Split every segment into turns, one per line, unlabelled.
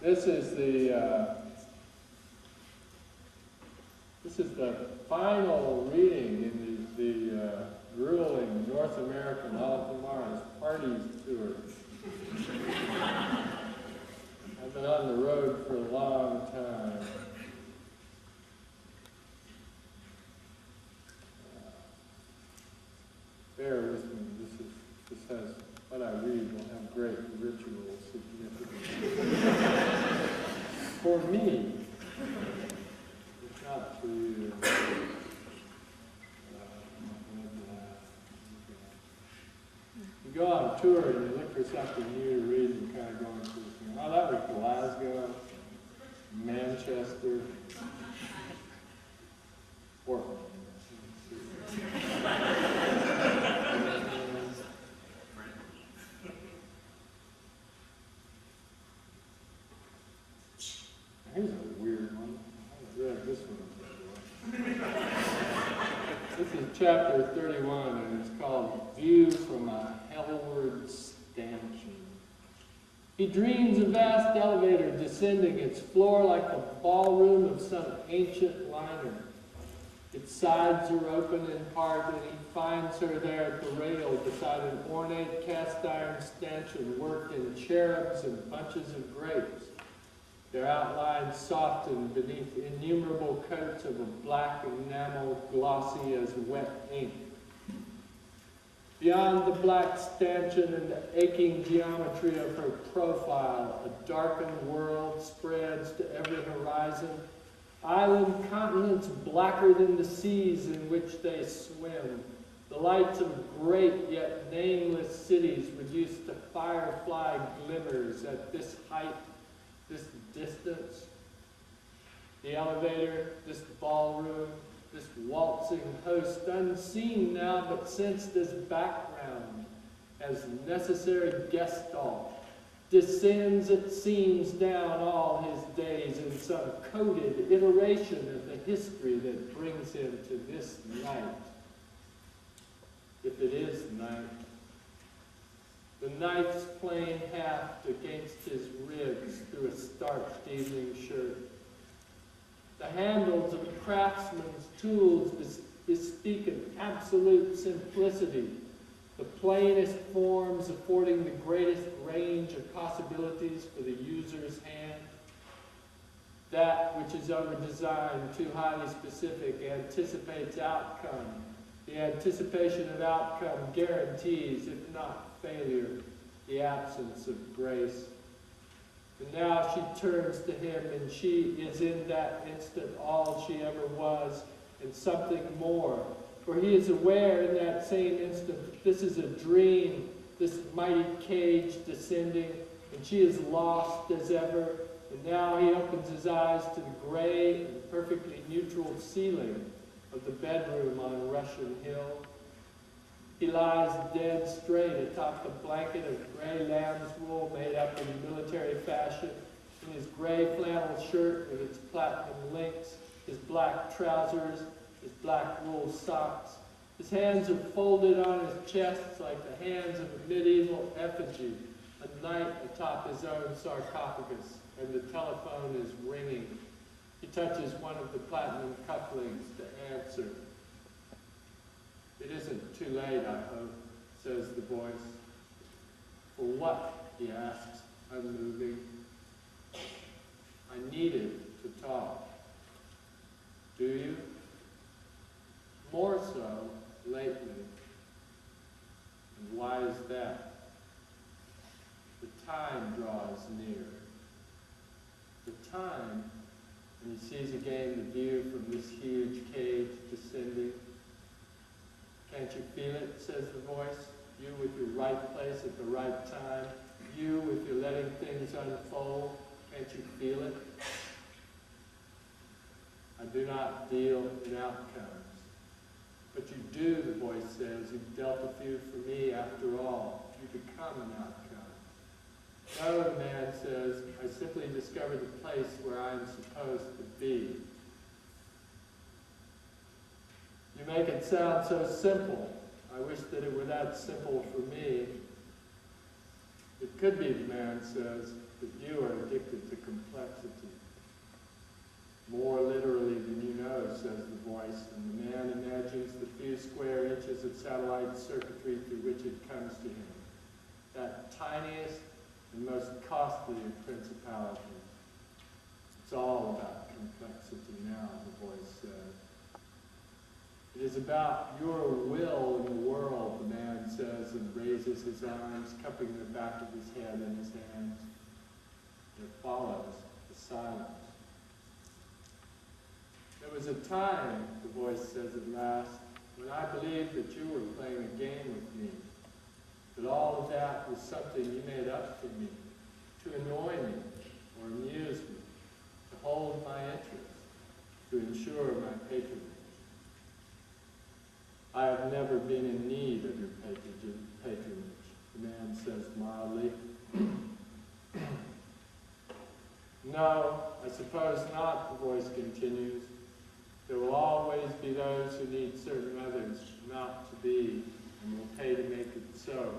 This is the final reading in the grueling North American Altamara's Parties Tour. I've been on the road for a long time. Bear with me. This has what I read will have great ritual significance for me. It's not for you. You go on tour and you look for something new to read and kind of going through. Oh, that was Glasgow, Manchester, Portland. Here's a weird one. I read this one. This is chapter 31, and it's called View from a Hellward Stanchion. He dreams a vast elevator descending its floor like the ballroom of some ancient liner. Its sides are open in part, and he finds her there at the rail beside an ornate cast-iron stanchion worked in cherubs and bunches of grapes, their outlines softened beneath innumerable coats of a black enamel glossy as wet ink. Beyond the black stanchion and the aching geometry of her profile, a darkened world spreads to every horizon, island continents blacker than the seas in which they swim, the lights of great yet nameless cities reduced to firefly glimmers at this height, this distance. The elevator, this ballroom, this waltzing host, unseen now but sensed as background, as necessary gestalt, descends, it seems, down all his days in some coded iteration of the history that brings him to this night. If it is night, the knife's plain haft against his ribs through a starched evening shirt. The handles of craftsman's tools bespeak an absolute simplicity, the plainest forms affording the greatest range of possibilities for the user's hand. That which is over-designed, too highly specific, anticipates outcome. The anticipation of outcome guarantees, if not failure, the absence of grace. And now she turns to him, and she is in that instant all she ever was, and something more. For he is aware in that same instant that this is a dream, this mighty cage descending, and she is lost as ever. And now he opens his eyes to the gray and perfectly neutral ceiling of the bedroom on Russian Hill. He lies dead straight atop the blanket of gray lamb's wool made up in military fashion, in his gray flannel shirt with its platinum links, his black trousers, his black wool socks. His hands are folded on his chest like the hands of a medieval effigy, a knight atop his own sarcophagus, and the telephone is ringing. He touches one of the platinum cufflinks to answer. "It isn't too late, I hope," says the voice. "For what?" he asks, unmoving. "I needed to talk." "Do you?" "More so lately." "And why is that?" "The time draws near." "The time?" And he sees again the view from this huge cage descending. "Can't you feel it?" says the voice. "You with your right place at the right time. You with your letting things unfold. Can't you feel it?" "I do not deal in outcomes." "But you do," the voice says. "You've dealt a few for me after all. You become an outcome." "No," the man says. "I simply discovered the place where I am supposed to be." "You make it sound so simple. I wish that it were that simple for me." "It could be," the man says, "but you are addicted to comes to him, that tiniest and most costly of principalities. It's all about complexity now, the voice says. It is about your will in the world, the man says, and raises his arms, cupping the back of his head in his hands. There follows the silence. There was a time, the voice says at last, when I believed that you were playing a game with me, that all of that was something you made up for me, to annoy me or amuse me, to hold my interest, to ensure my patronage. I have never been in need of your patronage, the man says mildly. No, I suppose not, the voice continues. There will always be those who need certain others not to be, and will pay to make it so.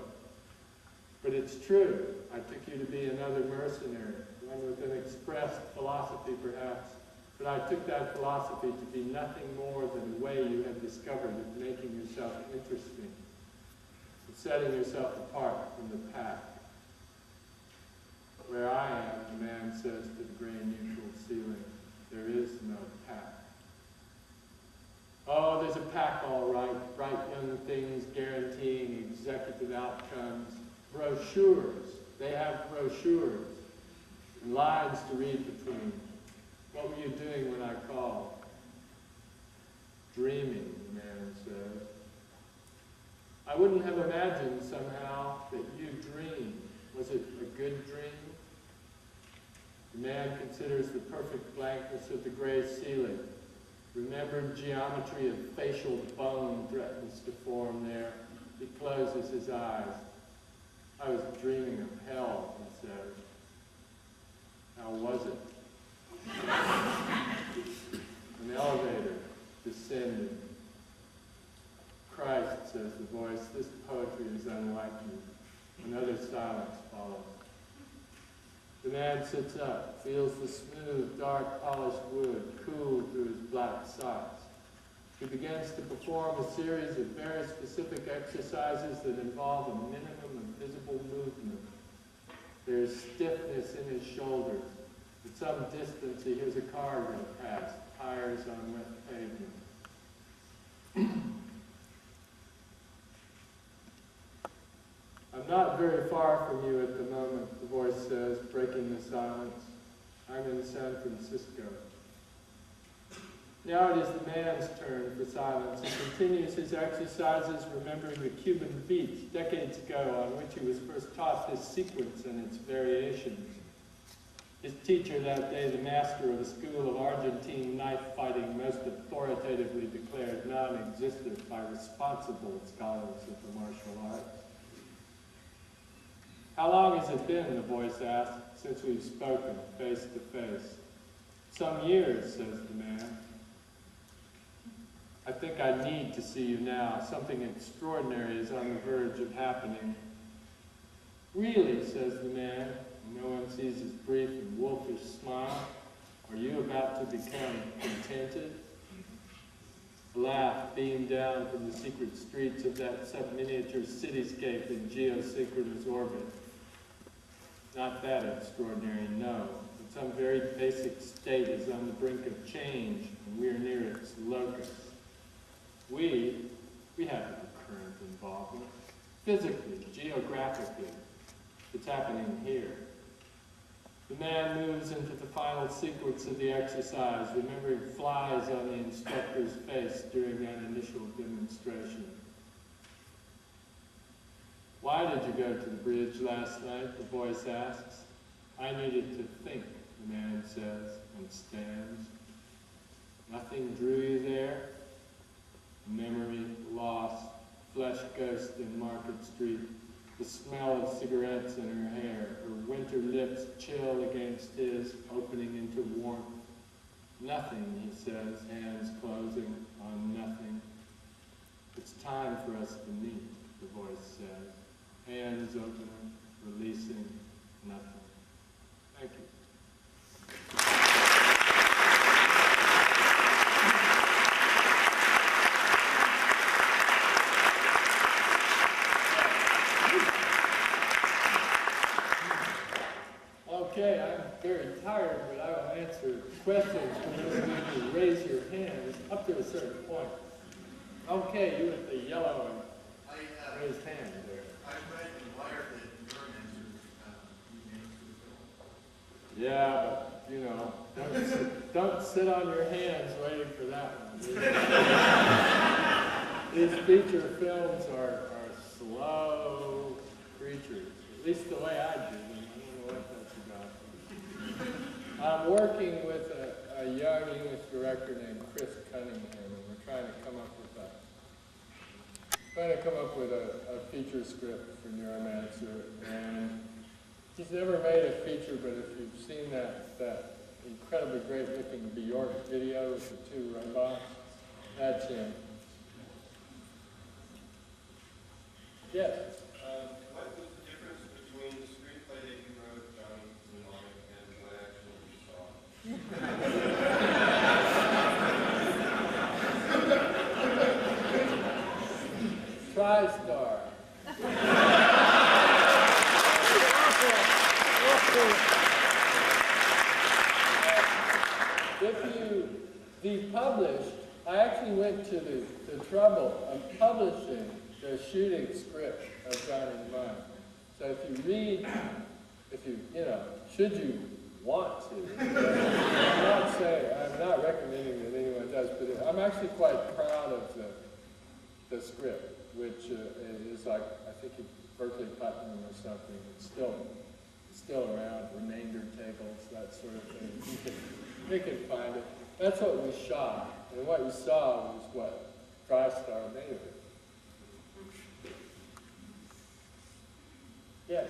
But it's true, I took you to be another mercenary, one with an expressed philosophy perhaps, but I took that philosophy to be nothing more than a way you have discovered of making yourself interesting, of setting yourself apart from the pack. Where I am, the man says to the gray neutral ceiling, there is no pack. Oh, there's a pack all right, bright young things guaranteeing executive outcomes, brochures. They have brochures and lines to read between. What were you doing when I called? Dreaming, the man says. I wouldn't have imagined somehow that you dreamed. Was it a good dream? The man considers the perfect blankness of the gray ceiling. Remembered geometry of facial bone threatens to form there. He closes his eyes. I was dreaming of hell, he says. How was it? An elevator descending. Christ, says the voice, this poetry is unlike you. Another silence follows. The man sits up, feels the smooth, dark, polished wood cool through his black socks. He begins to perform a series of very specific exercises that involve a minimum of visible movement. There is stiffness in his shoulders. At some distance, he hears a car go past, tires on wet pavement. I'm not very far from you at the moment, the voice says, breaking the silence. I'm in San Francisco. Now it is the man's turn for silence. He continues his exercises, remembering the Cuban beat decades ago on which he was first taught this sequence and its variations. His teacher that day, the master of a school of Argentine knife fighting, most authoritatively declared non-existent by responsible scholars of the martial arts. How long has it been, the voice asked, since we've spoken face to face? Some years, says the man. I think I need to see you now. Something extraordinary is on the verge of happening. Really, says the man. No one sees his brief and wolfish smile. Are you about to become contented? A laugh beamed down from the secret streets of that sub-miniature cityscape in geosynchronous orbit. Not that extraordinary, no. But some very basic state is on the brink of change, and we're near its locus. We have no current involvement. Physically, geographically, it's happening here. The man moves into the final sequence of the exercise, remembering flies on the instructor's face during that initial demonstration. Why did you go to the bridge last night? The voice asks. I needed to think, the man says, and stands. Nothing drew you there? Memory, loss, flesh ghost in Market Street, the smell of cigarettes in her hair, her winter lips chill against his, opening into warmth. Nothing, he says, hands closing on nothing. It's time for us to meet, the voice says. Hands opening, releasing, nothing. Thank you. very tired, but I will answer questions from those of you who raise your hands up to a certain point. Okay, you with the yellow and raised hand there.
I read in Wired that Novermber renamed the film.
Yeah, but, you know, don't sit on your hands waiting for that one. These feature films are slow creatures, at least the way I do them. I don't know what that's about. I'm working with a young English director named Chris Cunningham, and we're trying to come up with a feature script for Neuromancer. And he's never made a feature, but if you've seen that incredibly great-looking Bjork video with the two robots, that's him. Yes?
What was the difference between the screenplay that you wrote, Johnny, and what actually you saw?
TriStar. If you depublished, I actually went to the trouble of publishing the shooting script of Johnny's Mind. So if you read, should you want to, I'm not recommending that anyone does, but I'm actually quite proud of the script, which is like, I think Berkeley Putnam or something. It's still around, remainder tables, that sort of thing. You can find it. That's what we shot, and what you saw was what TriStar made of it. Yes?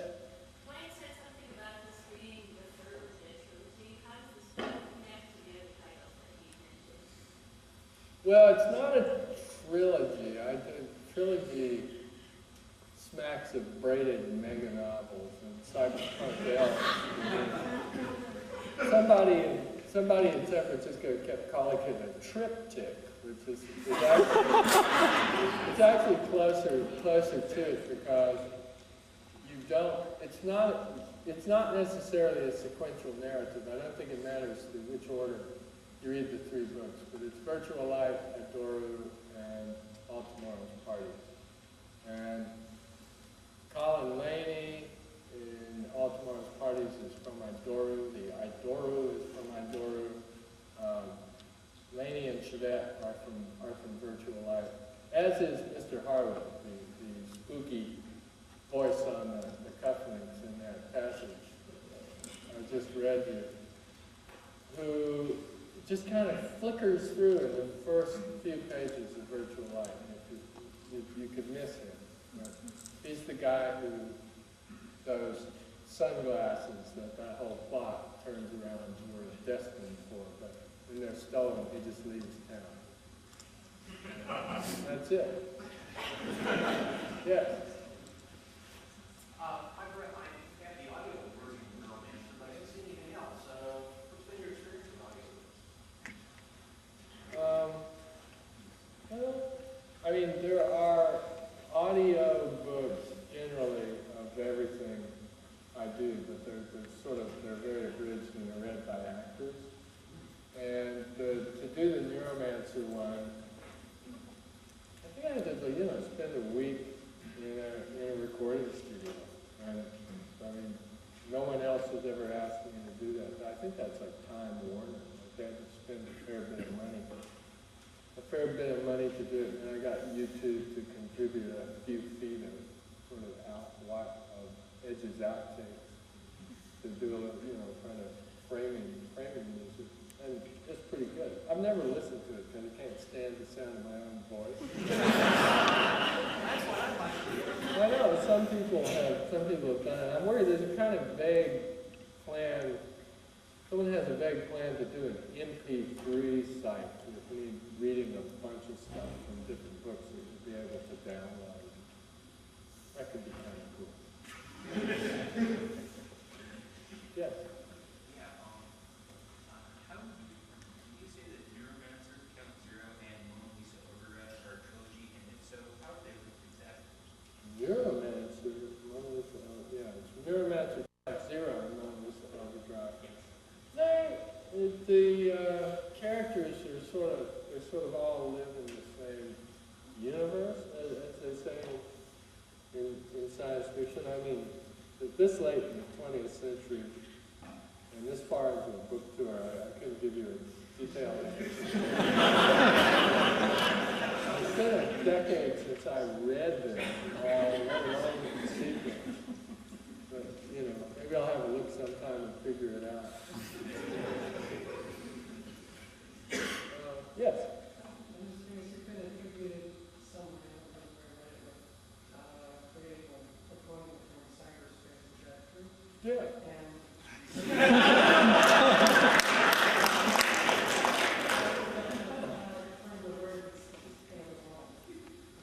Wayne said something about this being the third in a trilogy. How does this connect to the other titles that he mentioned?
Well, it's not a trilogy. Trilogy smacks of braided mega novels and cyberpunk else. Somebody in San Francisco kept calling it a triptych, which is actually closer to it because you don't. It's not necessarily a sequential narrative. I don't think it matters in which order you read the three books, but it's Virtual Life, Adoru, and All Tomorrow's Parties. And Colin Laney in All Tomorrow's Parties is from Idoru. The Idoru is from Idoru. Laney and Chevette are from Virtual Life, as is Mr. Harwood, the spooky voice on the cufflinks in that passage I just read you, who just kind of flickers through in the first few pages of Virtual Life. You could miss him. Right? He's the guy who those sunglasses that whole plot turns around were destined for, but when they're stolen, he just leaves town. That's it. Yes?
I've read, I have the audio version of Novermber, but I haven't seen anything else. What's been your experience with audio?
Well, I mean, there are audio books generally of everything I do, but they're very abridged and they're read by actors. And to do the Neuromancer one, I think I had to, spend a week in a recording studio. And I mean, no one else has ever asked me to do that. I think that's like Time Warner. They had to spend a fair bit of money to do it, and I got YouTube to contribute a few feet of sort of edges outtakes to do a little, kind of framing music, and it's pretty good. I've never listened to it because I can't stand the sound of my own voice.
That's what I'd like to hear.
I know some people have done it. I'm worried there's a kind of vague plan. Someone has a vague plan to do an MP3 site with me reading a bunch of stuff from different books that you'll be able to download. That could be kind of cool. Yes?
Yeah, how do you say that Neuromancer, Count Zero, and Mona Lisa Overdrive are a trilogy, and if so, how are they linked exactly?
Neuromancer, Mona Lisa, yeah, it's Neuromancer, Count Zero, and Mona Lisa Overdrive. the characters are sort of all live in the same universe, as they say in science fiction. I mean, this late in the 20th century, and this far into a book tour, I couldn't give you a detailed description. It's been a decade since I read them, let alone the sequel. But, you know, maybe I'll have a look sometime and figure it out. Yes?
I'm just curious, you could have attributed some creating a deployment from cyberspace, is that true?
Yeah.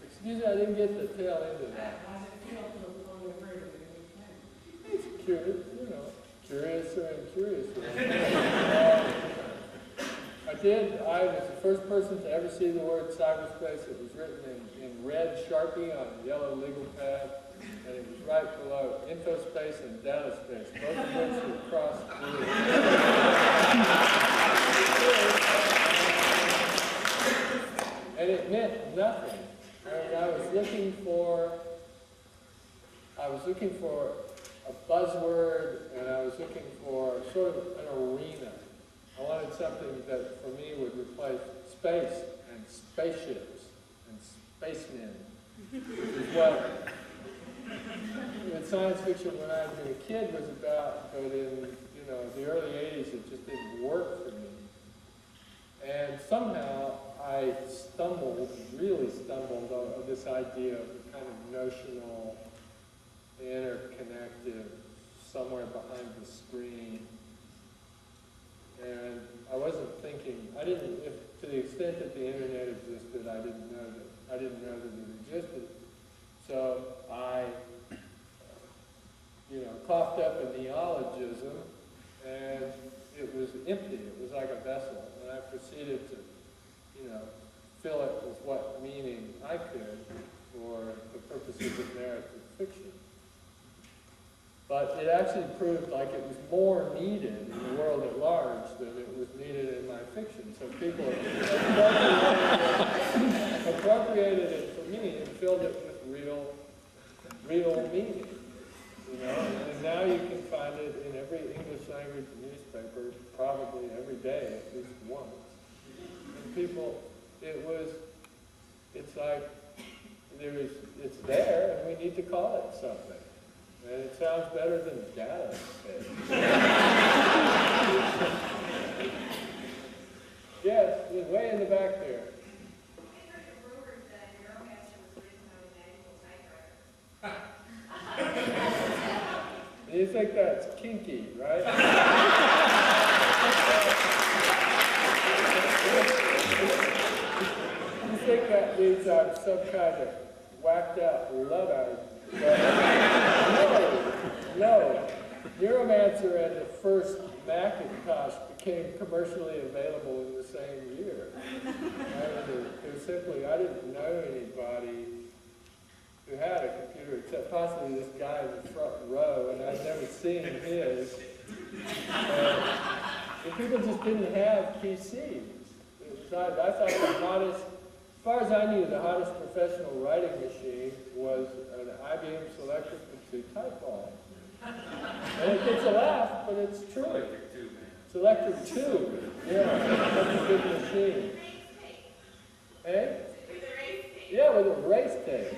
Excuse me, I didn't get the tail end of that.
How does it feel to deploy a bird at any time?
It's curious, you know, curiouser and curiouser. I was the first person to ever see the word cyberspace. It was written in red Sharpie on a yellow legal pad, and it was right below infospace and data space, both of which were crossed through. And it meant nothing. I was looking for a buzzword, and I was looking for sort of an arena. I wanted something that, for me, would replace space and spaceships and spacemen, which is what science fiction when I was a kid was about, but in the early 80s it just didn't work for me. And somehow I really stumbled on this idea of a kind of notional, interconnected, somewhere behind the screen. And I wasn't thinking, to the extent that the internet existed, I didn't know that it existed. So I, coughed up a neologism, and it was empty. It was like a vessel. And I proceeded to, fill it with what meaning I could for the purposes of narrative fiction. But it actually proved like it was more needed in the world at large than it was needed in my fiction. So people appropriated it for me and filled it with real meaning. And now you can find it in every English language newspaper, probably every day, at least once. And people, it's like, it's there, and we need to call it something. And it sounds better than data. Yes, way in the back there.
I heard a rumor that Novermber was written on a manual typewriter.
You think that's kinky, right? You think that means I'm some kind of whacked out Luddite. No. Neuromancer and the first Macintosh became commercially available in the same year. I didn't know anybody who had a computer except possibly this guy in the front row, and I'd never seen his. And people just didn't have PCs. I thought the hottest, as far as I knew, the hottest professional writing machine was an IBM Selectric with 2 typewriters. And it gets a laugh, but it's true.
Electric tube, man.
Selectric 2. Yeah, that's a good machine. Eh?
With a race tape.
Yeah, with a race tape.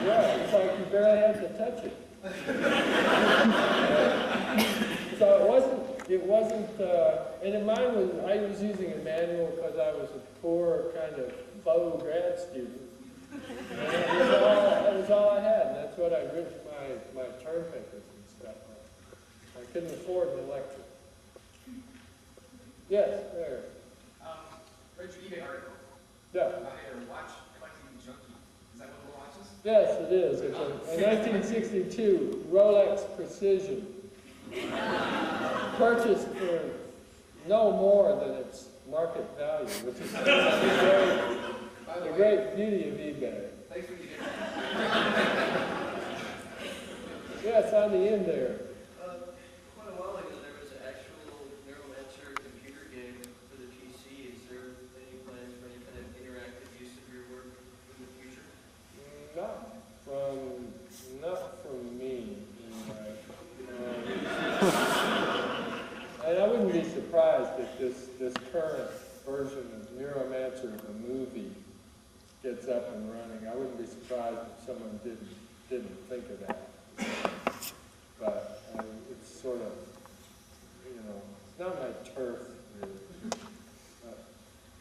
Yeah, it's like you barely have to touch it. So it wasn't, and in mine I was using a manual because I was a poor kind of faux grad student. And that was all I had, and that's what I wrote my term papers and stuff on. I couldn't afford an electric. Yes, there.
Read your eBay article
Yeah.
about a watch collecting junkie. Is that one of the watches?
Yes, it is. It's a 1962 Rolex Precision, purchased for no more than its market value, which is the great beauty of eBay.
Thanks for the
Yes, on the end there.
Quite a while ago, there was an actual Neuromancer computer game
be surprised if this current version of Neuromancer, the movie, gets up and running. I wouldn't be surprised if someone didn't think of that. But it's sort of, it's not my turf, really.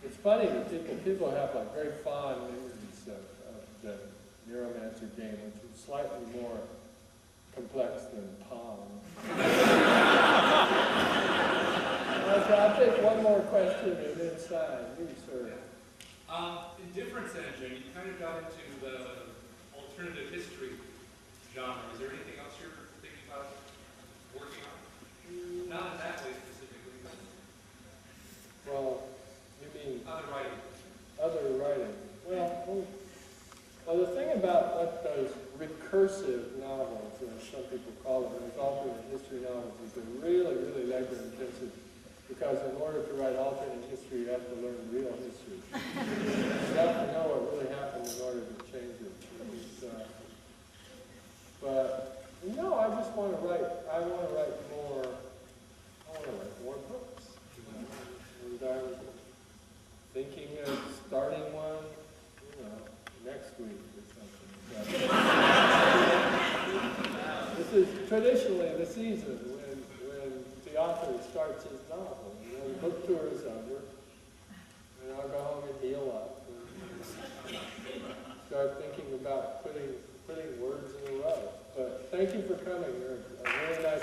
It's funny that people have like very fond memories of the Neuromancer game, which is slightly more complex than Pong. So I'll take one more question and then sign. You, sir.
In different Stanchion, you kind of got into the alternative history genre. Is there anything else you're thinking about working on? Not in that way specifically, but
Well, you mean
other writing.
other writing? Well, the thing about what those recursive novels, as some people call them, those alternate history novels, is they're really, really labor intensive. Because in order to write alternate history, you have to learn real history. You have to know what really happened in order to change it. But no, I just want to write. I want to write more. I want to write more books. And I'm thinking of starting one, next week or something. This is traditionally the season when the author starts his novel. The book tour is over, and I'll go home and heal up and start thinking about putting words in a row. But thank you for coming. You're a really nice